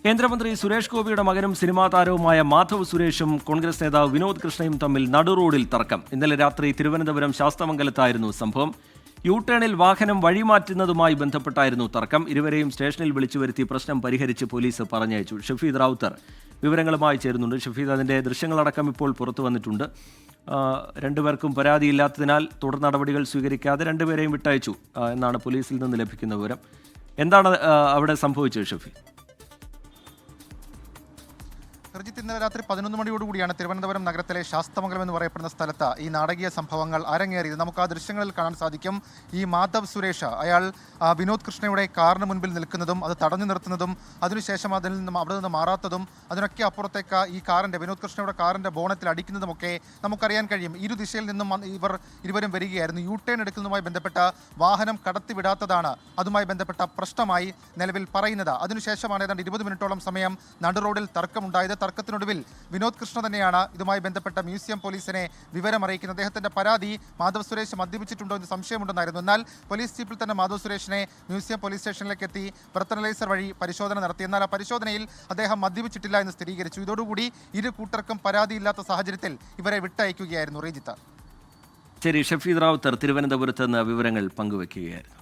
കേന്ദ്രമന്ത്രി സുരേഷ് ഗോപിയുടെ മകനും സിനിമാ താരവുമായ മാധവ് സുരേഷും കോൺഗ്രസ് നേതാവ് വിനോദ് കൃഷ്ണയും തമ്മിൽ നടുറോഡിൽ തർക്കം. ഇന്നലെ രാത്രി തിരുവനന്തപുരം ശാസ്തമംഗലത്തായിരുന്നു സംഭവം. യു ടേണിൽ വാഹനം വഴിമാറ്റുന്നതുമായി ബന്ധപ്പെട്ടായിരുന്നു തർക്കം. ഇരുവരെയും സ്റ്റേഷനിൽ വിളിച്ചു വരുത്തി പ്രശ്നം പരിഹരിച്ച് പോലീസ് പറഞ്ഞയച്ചു. ഷഫീദ് റാവുത്തർ വിവരങ്ങളുമായി ചേരുന്നുണ്ട്. ഷഫീദ്, അതിന്റെ ദൃശ്യങ്ങളടക്കം ഇപ്പോൾ പുറത്തു വന്നിട്ടുണ്ട്. രണ്ടുപേർക്കും പരാതിയില്ലാത്തതിനാൽ തുടർ നടപടികൾ സ്വീകരിക്കാതെ രണ്ടുപേരെയും വിട്ടയച്ചു എന്നാണ് പോലീസിൽ നിന്ന് ലഭിക്കുന്ന വിവരം. എന്താണ് അവിടെ സംഭവിച്ചത് ഷഫീദ്? രഞ്ജിത്ത്, ഇന്നലെ രാത്രി 11 മണിയോടുകൂടിയാണ് തിരുവനന്തപുരം നഗരത്തിലെ ശാസ്തമംഗലം എന്ന് പറയപ്പെടുന്ന സ്ഥലത്ത് ഈ നാടകീയ സംഭവങ്ങൾ അരങ്ങേറിയത്. നമുക്ക് ആ ദൃശ്യങ്ങളിൽ കാണാൻ സാധിക്കും. ഈ മാധവ് സുരേഷ് അയാൾ വിനോദ് കൃഷ്ണയുടെ കാറിന് മുൻപിൽ നിൽക്കുന്നതും അത് തടഞ്ഞു നിർത്തുന്നതും അതിനുശേഷം അവിടെ നിന്ന് മാറാത്തതും അതിനൊക്കെ അപ്പുറത്തേക്ക് ഈ വിനോദ് കൃഷ്ണയുടെ കാറിൻ്റെ ബോണറ്റിൽ അടിക്കുന്നതുമൊക്കെ നമുക്കറിയാൻ കഴിയും. ഇരു ദിശയിൽ നിന്നും ഇരുവരും വരികയായിരുന്നു. യു ടേൺ എടുക്കുന്നതുമായി ബന്ധപ്പെട്ട വാഹനം കടത്തിവിടാത്തതാണ് അതുമായി ബന്ധപ്പെട്ട പ്രശ്നമായി നിലവിൽ പറയുന്നത്. അതിനുശേഷമാണ് ഏതാണ്ട് 20 മിനിറ്റോളം സമയം നടുറോഡിൽ തർക്കമുണ്ടായത്. തർക്കത്തിനൊടുവിൽ വിനോദ് കൃഷ്ണ തന്നെയാണ് ഇതുമായി ബന്ധപ്പെട്ട മ്യൂസിയം പോലീസിനെ വിവരമറിയിക്കുന്നത്. അദ്ദേഹത്തിന്റെ പരാതി മാധവ് സുരേഷ് മദ്യപിച്ചിട്ടുണ്ടോ എന്ന് സംശയമുണ്ടെന്നായിരുന്നു. എന്നാൽ പോലീസ് ജീപ്പിൽ തന്നെ മാധവ് സുരേഷിനെ മ്യൂസിയം പോലീസ് സ്റ്റേഷനിലേക്ക് എത്തി ബ്രത്തനലൈസർ വഴി പരിശോധന നടത്തി. എന്നാൽ ആ പരിശോധനയിൽ അദ്ദേഹം മദ്യപിച്ചിട്ടില്ല എന്ന് സ്ഥിരീകരിച്ചു. ഇതോടുകൂടി ഇരു കൂട്ടർക്കും പരാതിയില്ലാത്ത സാഹചര്യത്തിൽ ഇവരെ വിട്ടയക്കുകയായിരുന്നു. റീജിത്ത്. ശരി, ഷഫീദ് റാവുത്തർ തിരുവനന്തപുരത്ത് നിന്ന് വിവരങ്ങൾ പങ്കുവയ്ക്കുകയായിരുന്നു.